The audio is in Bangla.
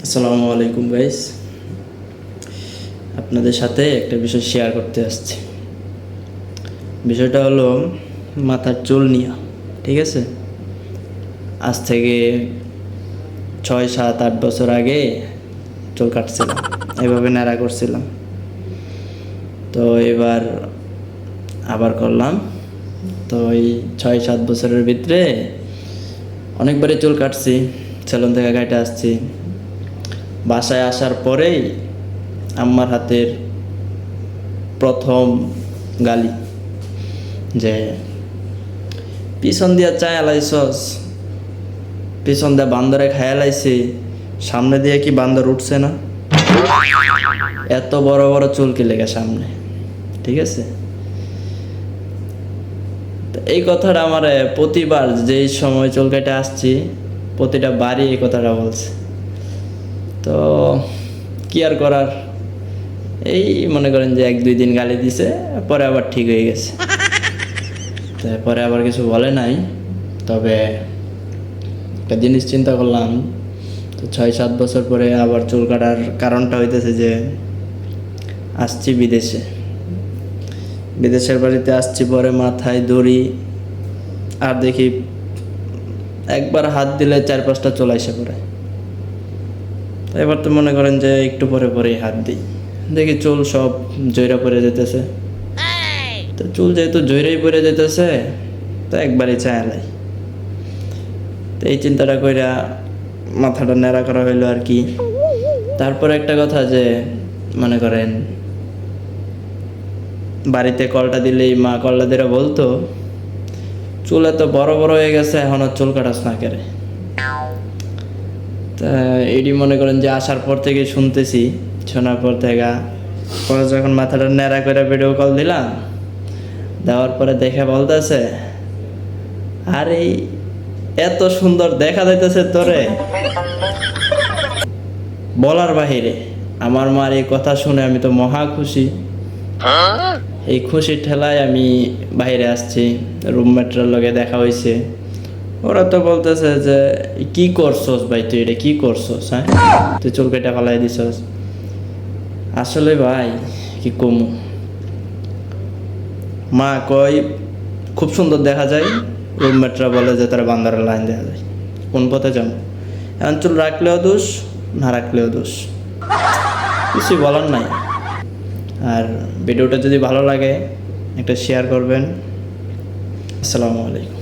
আসসালামু আলাইকুম গাইস, আপনাদের সাথে একটা বিষয় শেয়ার করতে আসছি। বিষয়টা হলো মাথার চুল নিয়ে। ঠিক আছে, আজ থেকে 6, 7, 8 বছর আগে চুল কাটছিলাম, এভাবে ন্যাড়া করছিলাম। তো এবার আবার করলাম। তো এই 6, 7 বছরের ভিতরে অনেকবারই চুল কাটছি, সেলুন থেকে কাটে আসছি। বাসায় আসার পরেই আম্মার হাতের প্রথম গালি যে পিছন দিয়া চায় লাইছস, পিছন দিয়া বান্দরে খায়া লাইছি, সামনে দিয়ে কি বান্দর উঠছে না? এত বড় বড় চুল কি লেগে সামনে? ঠিক আছে, তো এই কথাটা আমার প্রতিবার যেই সময় চুল কেটে আসছি প্রতিটা বাড়ি এই কথাটা বলছে। তো কি আর করার, এই মনে করেন যে 1-2 দিন গালি দিছে, পরে আবার ঠিক হয়ে গেছে। তারপরে আবার কিছু বলে নাই। তবে একটা জিনিস চিন্তা করলাম, তো 6-7 বছর পরে আবার চুল কাটার কারণটা হইতেছে যে আসছি বিদেশে, বিদেশের বাড়িতে আসছি, পরে মাথায় দড়ি, আর দেখি একবার হাত দিলে 4-5টা চুল এসে পড়ে। তো এবার তো মনে করেন যে একটু পরে পরেই হাত দিই, দেখি চুল সব জয়রা পড়ে যেতেছে। তো চুল যেহেতু জয়রাই পড়ে যেতেছে, তো একবারই চায়ালাই। তো এই চিন্তাটা কইরা মাথাটা ন্যাড়া করা হইলো আর কি। তারপর একটা কথা যে মনে করেন বাড়িতে কলটা দিলেই মা কলটা দিয়ে বলতো, চুল এত বড় বড় হয়ে গেছে, এখন আর চুল কাটাস না কেরে। তা এটি মনে করেন যে আসার পর থেকে শুনতেছি, শোনার পর থেকে পরে যখন মাথাটা ন্যাড়া করে ভিডিও কল দিলাম, দেওয়ার পরে দেখে বলতেছে, আরে এত সুন্দর দেখা যাইতেছে তোরে, বলার বাহিরে। আমার মার এই কথা শুনে আমি তো মহা খুশি। এই খুশির ঠেলায় আমি বাইরে আসছি, রুমমেটরা লগে দেখা হয়েছে। ওরা তো বলতেছে যে কি করছস ভাই, তুই এটা কি করছস? হ্যাঁ, তুই চুল কেটে ফেলাই দিছস। আসলে ভাই কি কমু, মা কয় খুব সুন্দর দেখা যায়, রুমমেটরা বলে যে তারা বান্দারের লাইন দেখা যায়। কোন পথে যাবো? এখন চুল রাখলেও দোষ, না রাখলেও দোষ, কিছুই বলার নাই। আর ভিডিওটা যদি ভালো লাগে একটা শেয়ার করবেন। আসসালামু আলাইকুম।